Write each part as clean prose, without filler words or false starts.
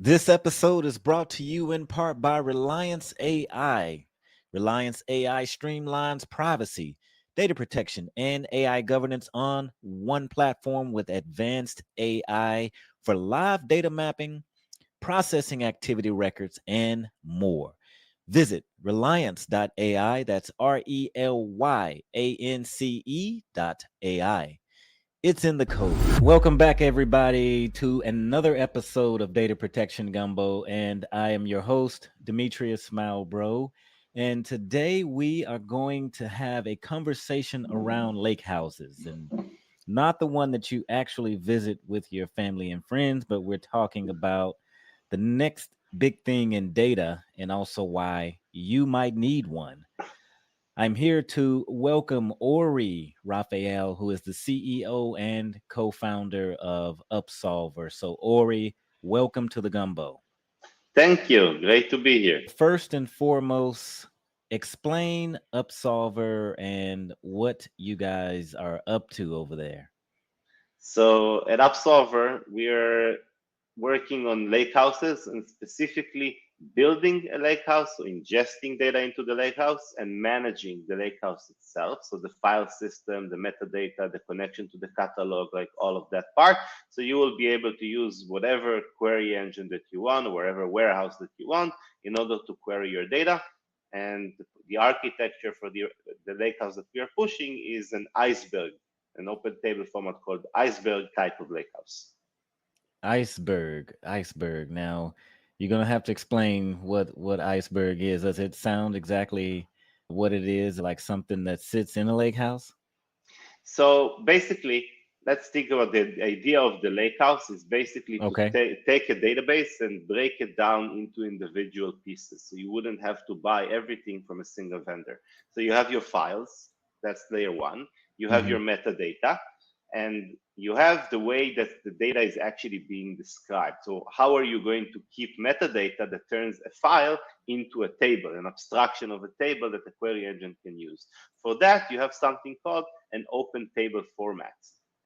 This episode is brought to you in part by Reliance AI. Reliance AI streamlines privacy, data protection, and AI governance on one platform with advanced AI for live data mapping, processing activity records, and more. Visit reliance.ai. That's RELYANCE.ai. It's in the code. Welcome back, everybody, to another episode of Data Protection Gumbo, and I am your host, Demetrius Smilebro. And today we are going to have a conversation around lake houses, and not the one that you actually visit with your family and friends, but we're talking about the next big thing in data and also why you might need one. I'm here to welcome Ori Rafael, who is the CEO and co-founder of Upsolver. So, Ori, welcome to the Gumbo. Thank you. Great to be here. First and foremost, explain Upsolver and what you guys are up to over there. So at Upsolver, we are working on lakehouses and specifically building a lakehouse, so ingesting data into the lakehouse and managing the lakehouse itself. So the file system, the metadata, the connection to the catalog, like all of that part. So you will be able to use whatever query engine that you want, or wherever warehouse that you want, in order to query your data. And the architecture for the lakehouse that we are pushing is an Iceberg, an open table format called Iceberg type of lakehouse. Iceberg. Now, you're gonna have to explain what Iceberg is. Does it sound exactly what it is, like something that sits in a lake house? So basically, let's think about the idea of the lakehouse is basically to Okay. take a database and break it down into individual pieces. So you wouldn't have to buy everything from a single vendor. So you have your files, that's layer one. You have Mm-hmm. your metadata, and you have the way that the data is actually being described. So how are you going to keep metadata that turns a file into a table, an abstraction of a table that the query engine can use? For that, you have something called an open table format.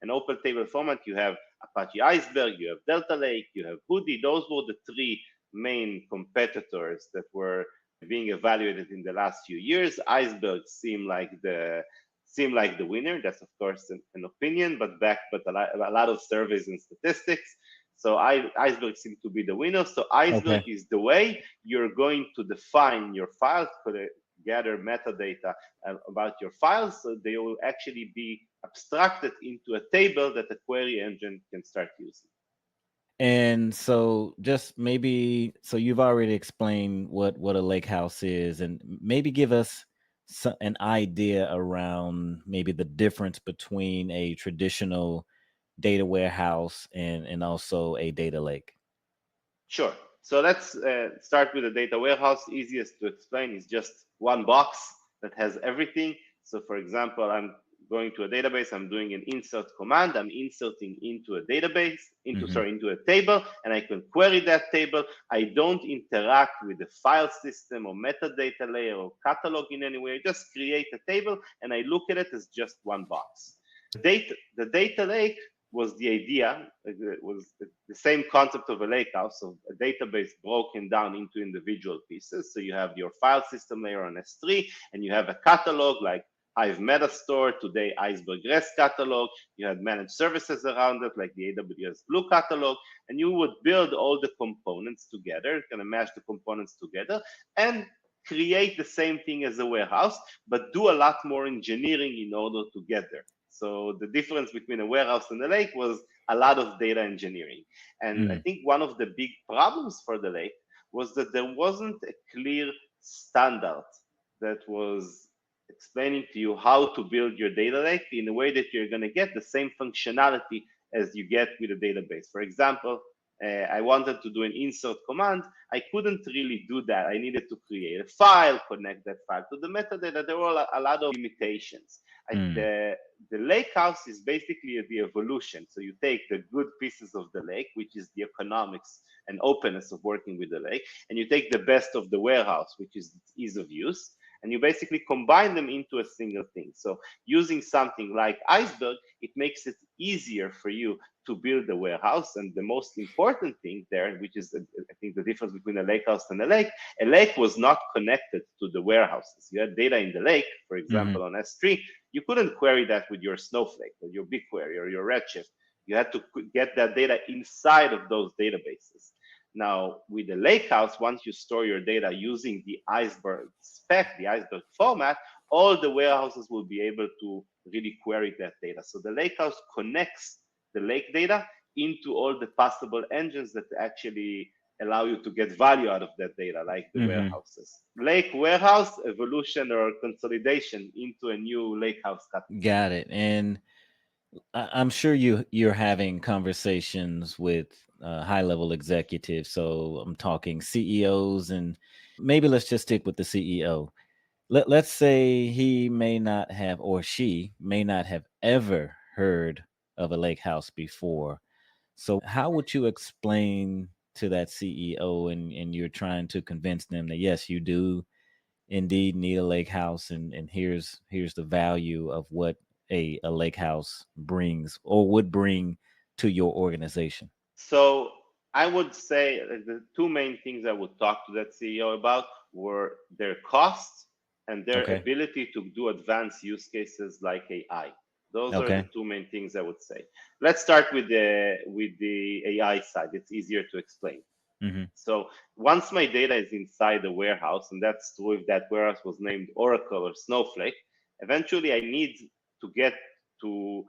An open table format, you have Apache Iceberg, you have Delta Lake, you have Hoodie. Those were the three main competitors that were being evaluated in the last few years. Iceberg seemed like the winner. That's of course an opinion, but backed by a lot of surveys and statistics. So Iceberg seemed to be the winner. So Iceberg Okay. is the way you're going to define your files, gather metadata about your files, so they will actually be abstracted into a table that the query engine can start using. And so just maybe so you've already explained what a lake house is, and maybe give us an idea around maybe the difference between a traditional data warehouse and also a data lake. Sure. So let's start with the data warehouse. Easiest to explain is just one box that has everything. So for example, I'm going to a database, I'm doing an insert command, I'm inserting into a database, into a table, and I can query that table. I don't interact with the file system or metadata layer or catalog in any way. I just create a table and I look at it as just one box. The data lake was the idea. It was the same concept of a lakehouse, of a database broken down into individual pieces. So you have your file system layer on S3, and you have a catalog like Hive Metastore, today Iceberg REST catalog. You had managed services around it, like the AWS Glue catalog, and you would build all the components together, kind of mash the components together, and create the same thing as a warehouse, but do a lot more engineering in order to get there. So the difference between a warehouse and a lake was a lot of data engineering. And I think one of the big problems for the lake was that there wasn't a clear standard that was explaining to you how to build your data lake in a way that you're going to get the same functionality as you get with a database. For example, I wanted to do an insert command. I couldn't really do that. I needed to create a file, connect that file to the metadata. There were a lot of limitations. The lake house is basically the evolution. So you take the good pieces of the lake, which is the economics and openness of working with the lake, and you take the best of the warehouse, which is ease of use, and you basically combine them into a single thing. So using something like Iceberg, it makes it easier for you to build a warehouse. And the most important thing there, which is I think the difference between a lake house and a lake was not connected to the warehouses. You had data in the lake, for example, on S3. You couldn't query that with your Snowflake or your BigQuery or your Redshift. You had to get that data inside of those databases. Now, with the Lakehouse, once you store your data using the Iceberg spec, the Iceberg format, all the warehouses will be able to really query that data. So the Lakehouse connects the lake data into all the possible engines that actually allow you to get value out of that data, like the warehouses. Lake warehouse evolution or consolidation into a new Lakehouse category. Got it. And I'm sure you're having conversations with high level executives. So I'm talking CEOs, and maybe let's just stick with the CEO. Let's say he may not have, or she may not have ever heard of a lake house before. So how would you explain to that CEO, and you're trying to convince them that yes, you do indeed need a lake house, and here's the value of what a lake house brings or would bring to your organization? So I would say the two main things I would talk to that CEO about were their costs and their Okay. ability to do advanced use cases like AI. Those are the Okay. two main things I would say. Let's start with the AI side. It's easier to explain. Mm-hmm. So once my data is inside the warehouse, and that's true if that warehouse was named Oracle or Snowflake, eventually I need to get to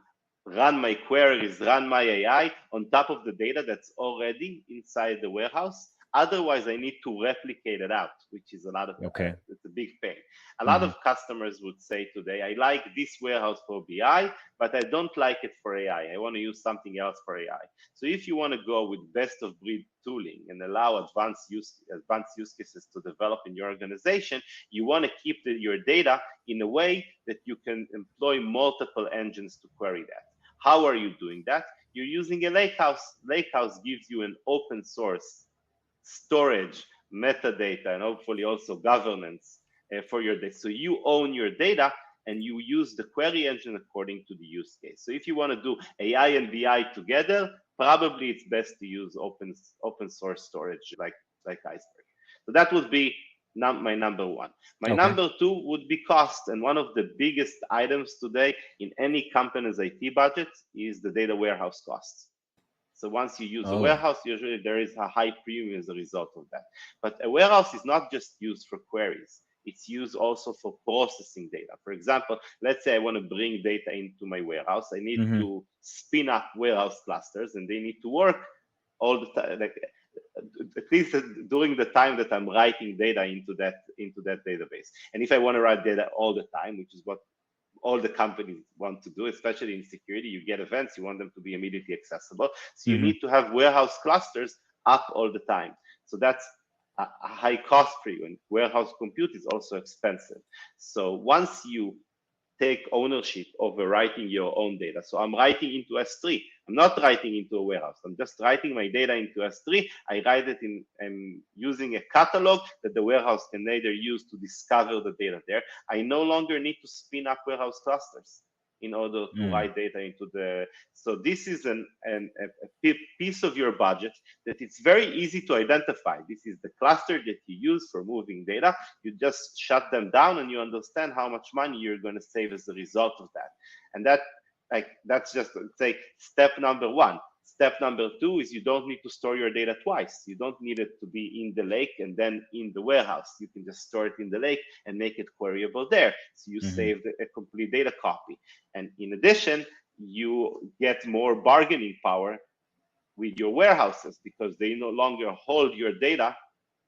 run my queries, run my AI on top of the data that's already inside the warehouse. Otherwise, I need to replicate it out, which is a lot of Okay. it's a big pain. A lot Mm-hmm. of customers would say today, I like this warehouse for BI, but I don't like it for AI. I want to use something else for AI. So if you want to go with best of breed tooling and allow advanced use cases to develop in your organization, you want to keep your data in a way that you can employ multiple engines to query that. How are you doing that? You're using a lakehouse. Lakehouse gives you an open source storage, metadata, and hopefully also governance for your data. So you own your data and you use the query engine according to the use case. So if you want to do AI and BI together, probably it's best to use open source storage like Iceberg. So that would be my number one. My Okay. number two would be cost. And one of the biggest items today in any company's IT budget is the data warehouse costs. So once you use a Oh. warehouse, usually there is a high premium as a result of that. But a warehouse is not just used for queries. It's used also for processing data. For example, let's say I want to bring data into my warehouse. I need Mm-hmm. to spin up warehouse clusters, and they need to work all the time, like at least during the time that I'm writing data into that database. And if I want to write data all the time, which is what all the companies want to do, especially in security, you get events, you want them to be immediately accessible. So you Mm-hmm. need to have warehouse clusters up all the time. So that's a high cost for you. And warehouse compute is also expensive. So once you take ownership over writing your own data. So I'm writing into S3. I'm not writing into a warehouse. I'm just writing my data into S3. I write it in using a catalog that the warehouse can later use to discover the data there. I no longer need to spin up warehouse clusters in order to Mm. write data into the. So this is a piece of your budget that it's very easy to identify. This is the cluster that you use for moving data. You just shut them down and you understand how much money you're going to save as a result of that. And that's just, say, step number one. Step number two is you don't need to store your data twice. You don't need it to be in the lake and then in the warehouse. You can just store it in the lake and make it queryable there. So you save a complete data copy. And in addition, you get more bargaining power with your warehouses because they no longer hold your data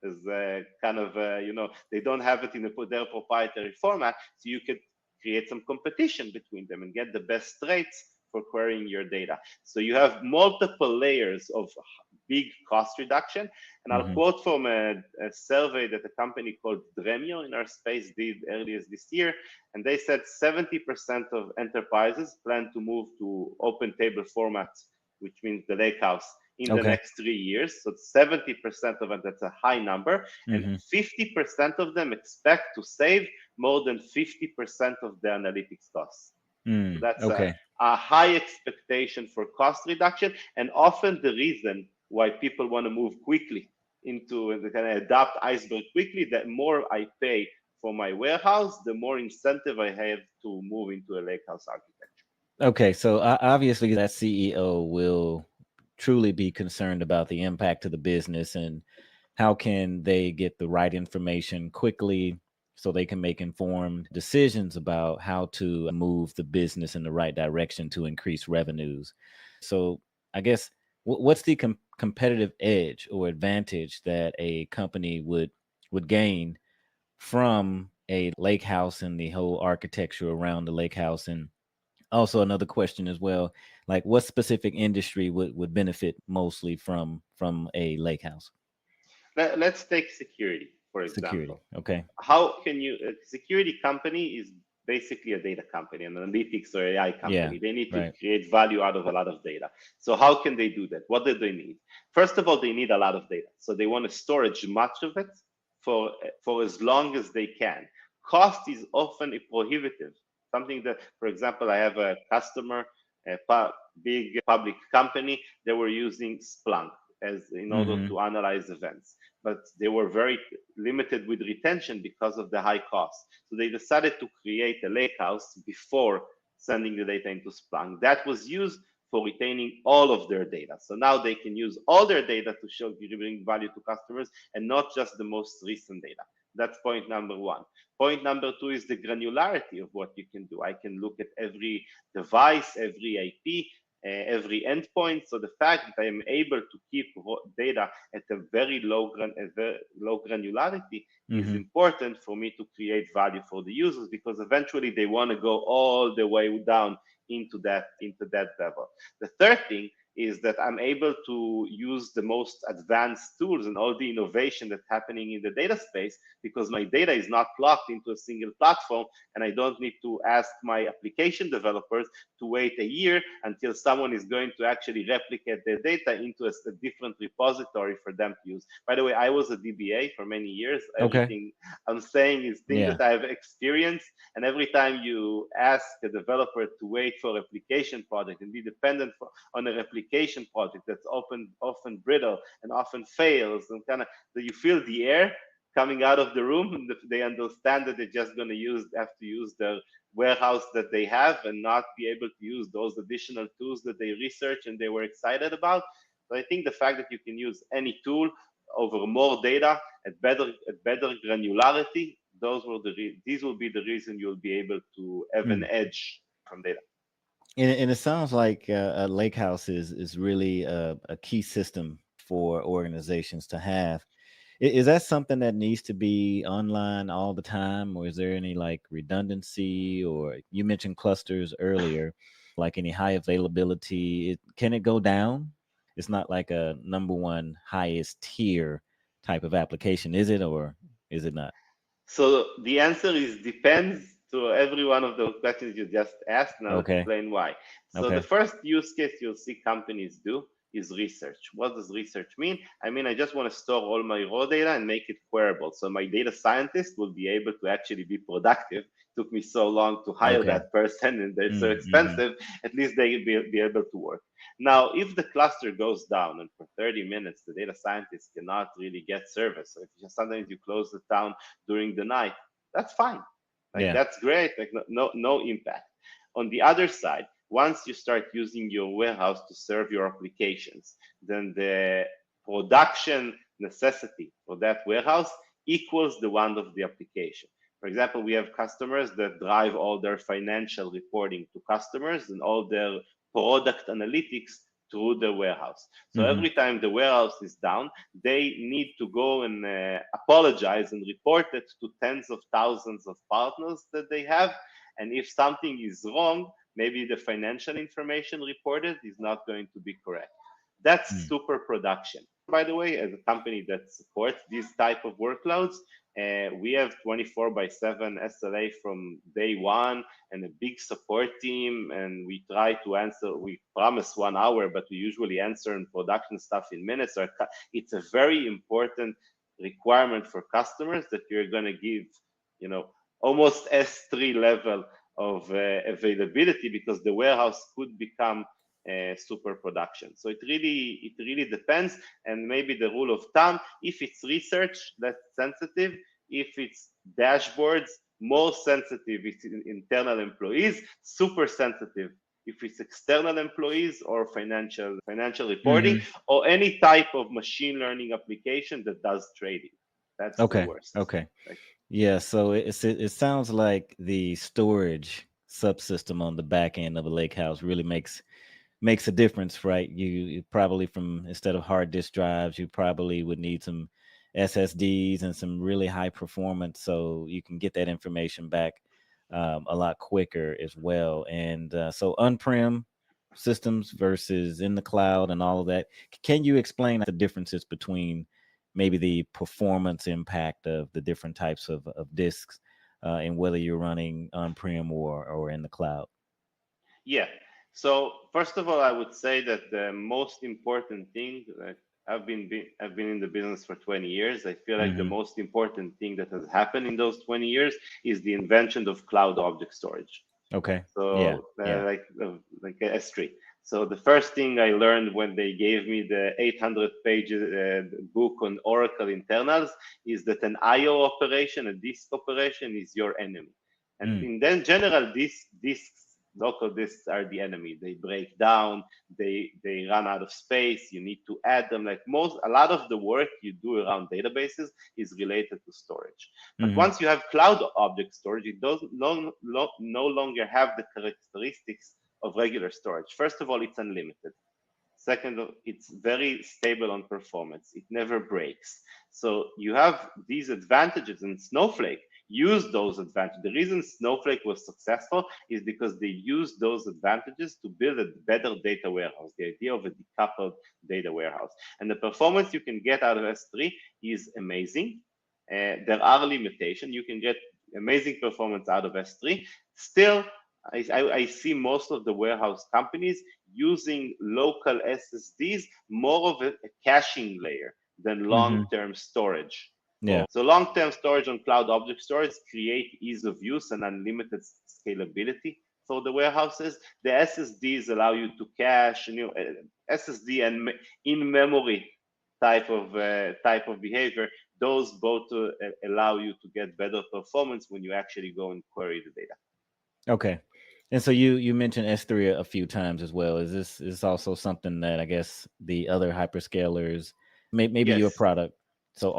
as they don't have it in their proprietary format. So you could create some competition between them and get the best rates for querying your data. So you have multiple layers of big cost reduction. And I'll Mm-hmm. quote from a survey that a company called Dremio in our space did earlier this year. And they said 70% of enterprises plan to move to open table format, which means the Lakehouse, in the Okay. next 3 years. So 70% of it, that's a high number. And Mm-hmm. 50% of them expect to save more than 50% of the analytics costs. So that's Okay. a high expectation for cost reduction, and often the reason why people want to move quickly into the kind of adopt Iceberg quickly. The more I pay for my warehouse, the more incentive I have to move into a lakehouse architecture. Okay. So obviously, that CEO will truly be concerned about the impact to the business and how can they get the right information quickly so they can make informed decisions about how to move the business in the right direction to increase revenues. So I guess what's the competitive edge or advantage that a company would gain from a lake house and the whole architecture around the lake house? And also another question as well, like what specific industry would benefit mostly from a lake house? Let's take security, for Security. example. Okay. How can you, a security company is basically a data company, an analytics or AI Yeah. company. They need to Right. create value out of a lot of data. So how can they do that? What do they need? First of all, they need a lot of data. So they want to storage much of it for as long as they can. Cost is often prohibitive. Something that, for example, I have a customer, big public company, they were using Splunk as in order Mm-hmm. to analyze events, but they were very limited with retention because of the high cost. So they decided to create a lakehouse before sending the data into Splunk. That was used for retaining all of their data. So now they can use all their data to show giving value to customers and not just the most recent data. That's point number one. Point number two is the granularity of what you can do. I can look at every device, every IP, every endpoint. So the fact that I am able to keep data at a very low granularity is Mm-hmm. important for me to create value for the users, because eventually they want to go all the way down into that level. The third thing is that I'm able to use the most advanced tools and all the innovation that's happening in the data space, because my data is not locked into a single platform, and I don't need to ask my application developers to wait a year until someone is going to actually replicate their data into a different repository for them to use. By the way, I was a DBA for many years. Okay. Everything I'm saying is things Yeah. that I've experienced. And every time you ask a developer to wait for a replication project and be dependent on a replication project that's often brittle and often fails, and kind of that you feel the air coming out of the room, and they understand that they're just going to have to use their warehouse that they have and not be able to use those additional tools that they research and they were excited about. So I think the fact that you can use any tool over more data at better granularity, these will be the reason you'll be able to have an Mm. edge from data. And it sounds like a lake house is really a key system for organizations to have. Is that something that needs to be online all the time, or is there any like redundancy? Or you mentioned clusters earlier, like any high availability? Can it go down? It's not like a number one highest tier type of application, is it, or is it not? So the answer is depends to every one of those questions you just asked, and I'll Okay. explain why. So the Okay. first use case you'll see companies do is research. What does research mean? I mean, I just want to store all my raw data and make it queryable. So my data scientist will be able to actually be productive. It took me so long to hire Okay. that person and they're so Mm-hmm. expensive. At least they will be able to work. Now, if the cluster goes down and for 30 minutes, the data scientist cannot really get service, so if sometimes you close it down during the night, that's fine. Like Yeah. that's great. Like no impact. On the other side, once you start using your warehouse to serve your applications, then the production necessity for that warehouse equals the one of the application. For example, we have customers that drive all their financial reporting to customers and all their product analytics through the warehouse. So Mm-hmm. every time the warehouse is down, they need to go and apologize and report it to tens of thousands of partners that they have. And if something is wrong, maybe the financial information reported is not going to be correct. That's super production. By the way, as a company that supports these type of workloads, we have 24 by 7 SLA from day one and a big support team. And we try to answer, we promise 1 hour, but we usually answer in production stuff in minutes. It's a very important requirement for customers that you're going to give, almost S3 level availability because the warehouse could become super production. So it really depends. And maybe the rule of thumb, if it's research, that's sensitive. If it's dashboards, more sensitive if it's internal employees, super sensitive if it's external employees or financial reporting, Hmm. or any type of machine learning application that does trading. That's the Okay. worst. Okay. Like, Yeah. So it sounds like the storage subsystem on the back end of a lake house really makes a difference, right? You probably, from instead of hard disk drives, you probably would need some SSDs and some really high performance, so you can get that information back a lot quicker as well. And so on-prem systems versus in the cloud and all of that. Can you explain the differences between maybe the performance impact of the different types of disks and whether you're running on-prem or in the cloud? yeah. So first of all, I would say that the most important thing that I've been in the business for 20 years. I feel like the Hmm. most important thing that has happened in those 20 years is the invention of cloud object storage. Okay. Yeah. So Yeah. like S3. So the first thing I learned when they gave me the 800-page book on Oracle internals is that an I/O operation, a disk operation, is your enemy. And Mm. in then general, local disks are the enemy. They break down, they run out of space. You need to add them. Like a lot of the work you do around databases is related to storage. But Hmm. once you have cloud object storage, it does no longer have the characteristics of regular storage. First of all, it's unlimited. Second, it's very stable on performance. It never breaks. So you have these advantages, and Snowflake used those advantages. The reason Snowflake was successful is because they used those advantages to build a better data warehouse, the idea of a decoupled data warehouse. And the performance you can get out of S3 is amazing. There are limitations. You can get amazing performance out of S3. Still, I see most of the warehouse companies using local SSDs more of a caching layer than Hmm. long-term storage. Yeah. So long-term storage on cloud object storage create ease of use and unlimited scalability for the warehouses. The SSDs allow you to cache, SSD and in-memory type of behavior. Those both allow you to get better performance when you actually go and query the data. Okay. And so you mentioned S3 a few times as well. Is this also something that I guess the other hyperscalers, maybe your Yes, product, so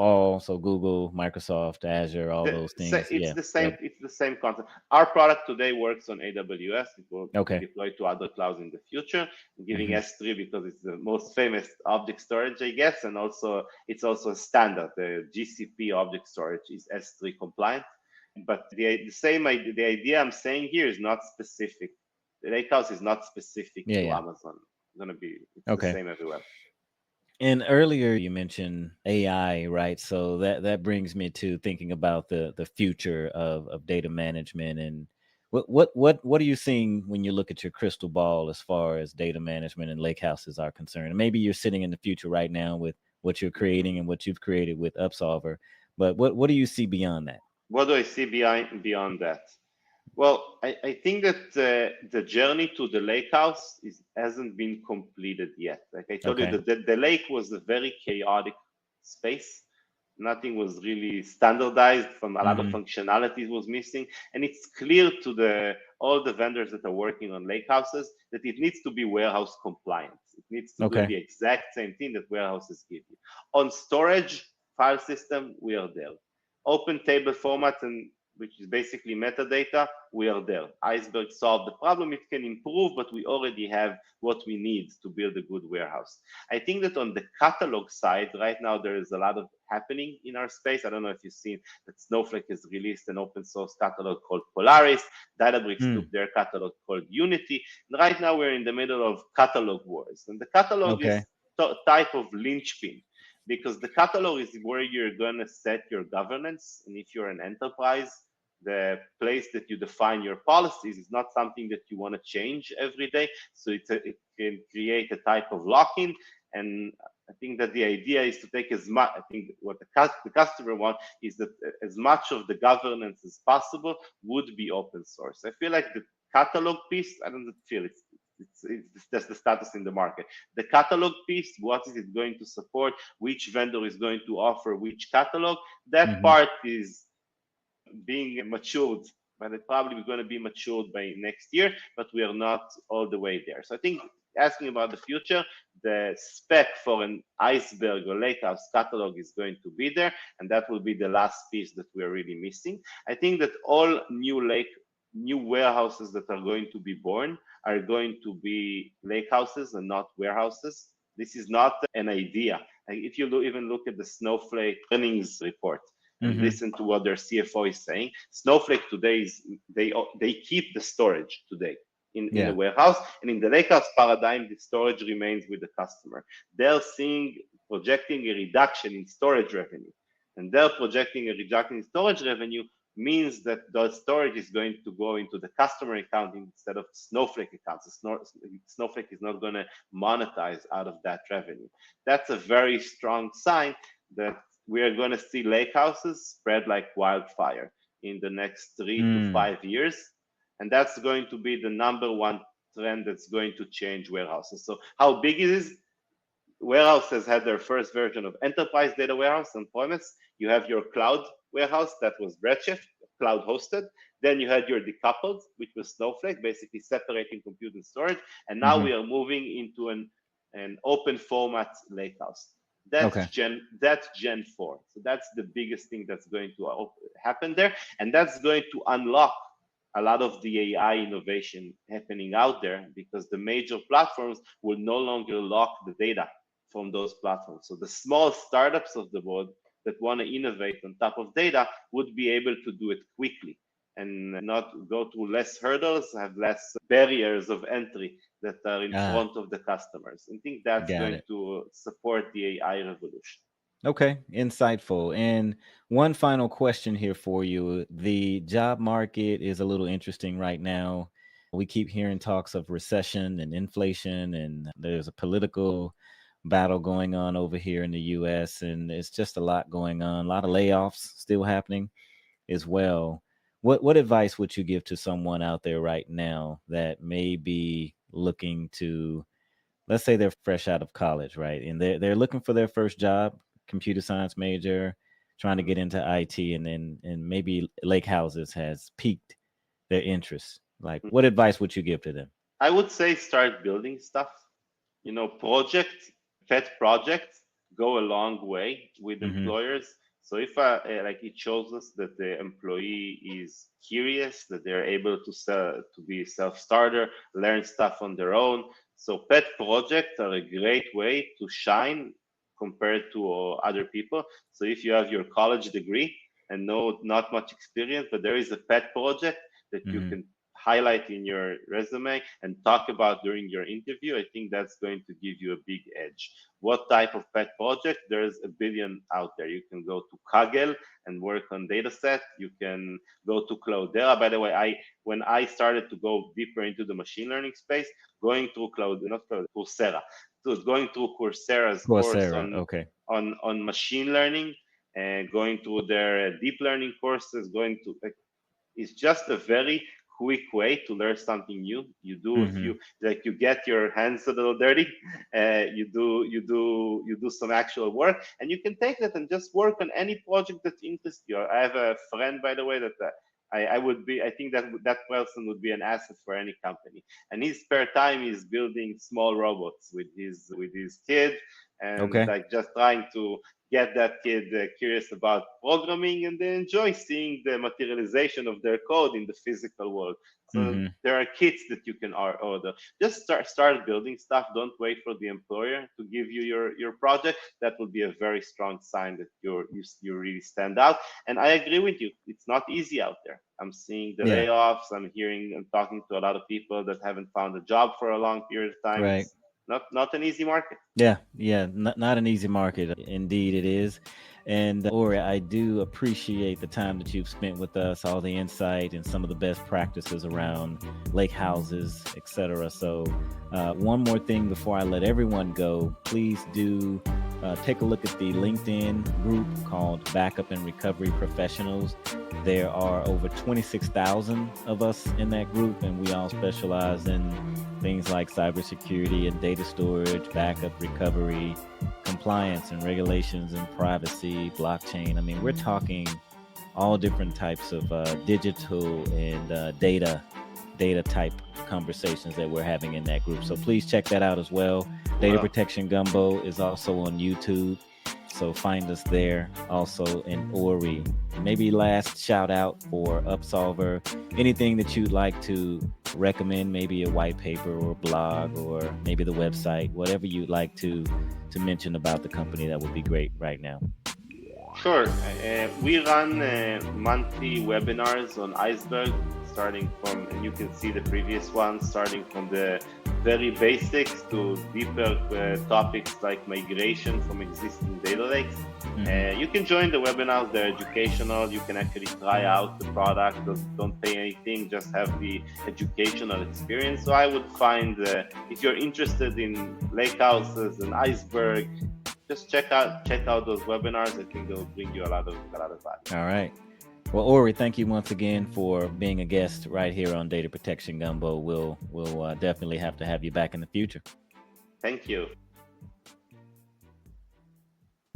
Google, Microsoft, Azure, all those things. it's Yeah. the Yeah. same. It's the same concept. Our product today works on AWS. It will be Okay. deployed to other clouds in the future. I'm giving Hmm. S3 because it's the most famous object storage, I guess, and also it's also a standard. The GCP object storage is S3 compliant. But the idea I'm saying here is not specific. The Lakehouse is not specific Yeah. to Yeah. Amazon. It's the Okay. same everywhere. And earlier you mentioned AI, right? So that brings me to thinking about the future of data management. And what are you seeing when you look at your crystal ball as far as data management and lake houses are concerned? And maybe you're sitting in the future right now with what you're creating and what you've created with Upsolver, but what do you see beyond that? What do I see beyond that? Well, I think that the journey to the lake house hasn't been completed yet. Like I told you, Okay. the lake was a very chaotic space. Nothing was really standardized. From a lot of Hmm. functionalities was missing, and it's clear to all the vendors that are working on lake houses that it needs to be warehouse compliant. It needs to do Okay. the exact same thing that warehouses give you. On storage file system, we are there. Open table formats, and which is basically metadata, we are there. Iceberg solved the problem. It can improve, but we already have what we need to build a good warehouse. I think that on the catalog side, right now there is a lot of happening in our space. I don't know if you've seen that Snowflake has released an open source catalog called Polaris. Databricks took Mm. their catalog called Unity. And right now we're in the middle of catalog wars. And the catalog is Okay. type of linchpin because the catalog is where you're going to set your governance. And if you're an enterprise, the place that you define your policies is not something that you want to change every day. So it can create a type of lock-in. And I think that the idea is to take as much. I think what the customer wants is that as much of the governance as possible would be open source. I feel like the catalog piece, I don't feel it's just the status in the market. The catalog piece, what is it going to support? Which vendor is going to offer which catalog? That Mm-hmm. part is being matured, but it probably going to be matured by next year, but we are not all the way there. So I think asking about the future, the spec for an Iceberg or Lakehouse catalog is going to be there, and that will be the last piece that we're really missing. I think that all new warehouses that are going to be born are going to be lakehouses and not warehouses. This is not an idea. Like if you even look at the Snowflake earnings report, and Mm-hmm. listen to what their CFO is saying. Snowflake today is they keep the storage today in the Yeah. warehouse, and in the Lakehouse paradigm, the storage remains with the customer. They're projecting a reduction in storage revenue, and they're projecting a reduction in storage revenue means that the storage is going to go into the customer account instead of Snowflake accounts. Snowflake is not going to monetize out of that revenue. That's a very strong sign that we are going to see lake houses spread like wildfire in the next 3 to 5 years. And that's going to be the number one trend that's going to change warehouses. So how big it is? Warehouses had their first version of enterprise data warehouse on premise. You have your cloud warehouse that was Redshift, cloud hosted. Then you had your decoupled, which was Snowflake, basically separating compute and storage. And now Mm-hmm. we are moving into an open format lakehouse. That's Okay. Gen 4. So that's the biggest thing that's going to happen there. And that's going to unlock a lot of the AI innovation happening out there because the major platforms will no longer lock the data from those platforms. So the small startups of the world that want to innovate on top of data would be able to do it quickly and not go through less hurdles, have less barriers of entry that are in front of the customers. I think that's Got going it. to support the AI revolution. Okay, insightful. And one final question here for you. The job market is a little interesting right now. We keep hearing talks of recession and inflation, and there's a political battle going on over here in the US, and it's just a lot going on, a lot of layoffs still happening as well. What advice would you give to someone out there right now that may be looking to, let's say they're fresh out of college, right? And they're looking for their first job, computer science major, trying to get into IT, and maybe Lakehouses has piqued their interest. Like, what advice would you give to them? I would say start building stuff. Pet projects go a long way with Mm-hmm. employers. So if like it shows us that the employee is curious, that they're able to be self-starter, learn stuff on their own. So pet projects are a great way to shine compared to other people. So if you have your college degree and not much experience, but there is a pet project that you Mm-hmm. can highlight in your resume and talk about during your interview, I think that's going to give you a big edge. What type of pet project? There's a billion out there. You can go to Kaggle and work on dataset. You can go to Cloudera. By the way, when I started to go deeper into the machine learning space, going through Coursera. So going through Coursera's course Coursera. Okay. on machine learning and going through their deep learning courses, it's just a very quick way to learn something new. You do a Mm-hmm. few, like you get your hands a little dirty, you do some actual work, and you can take that and just work on any project that interests you. I have a friend, by the way, that I think that person would be an asset for any company. And his spare time is building small robots with his kid, and Okay. like just trying to get that kid curious about programming, and they enjoy seeing the materialization of their code in the physical world. So Mm-hmm. there are kits that you can order. Just start building stuff. Don't wait for the employer to give you your project. That will be a very strong sign that you really stand out. And I agree with you. It's not easy out there. I'm seeing the Yeah. layoffs. I'm hearing and talking to a lot of people that haven't found a job for a long period of time. Right. It's not an easy market. Yeah, yeah, not an easy market. Indeed, it is. And Ori, I do appreciate the time that you've spent with us, all the insight and some of the best practices around lake houses, etc. So, one more thing before I let everyone go, please do take a look at the LinkedIn group called Backup and Recovery Professionals. There are over 26,000 of us in that group, and we all specialize in things like cybersecurity and data storage, backup recovery, compliance and regulations and privacy, blockchain. I mean, we're talking all different types of digital and data type conversations that we're having in that group. So please check that out as well. Data Protection Gumbo is also on YouTube, so find us there. Also in Ori. Maybe last shout out for Upsolver. Anything that you'd like to recommend, maybe a white paper or blog or maybe the website, whatever you'd like to mention about the company, that would be great right now. Sure. We run monthly webinars on Iceberg, starting from, and you can see the previous one, starting from the very basics to deeper topics like migration from existing data lakes. You can join the webinars, they're educational. You can actually try out the product, don't pay anything, just have the educational experience. So I would find, if you're interested in Lakehouses and Iceberg, just check out those webinars. I think they'll bring you a lot of value. All right. Well, Ori, thank you once again for being a guest right here on Data Protection Gumbo. We'll definitely have to have you back in the future. Thank you.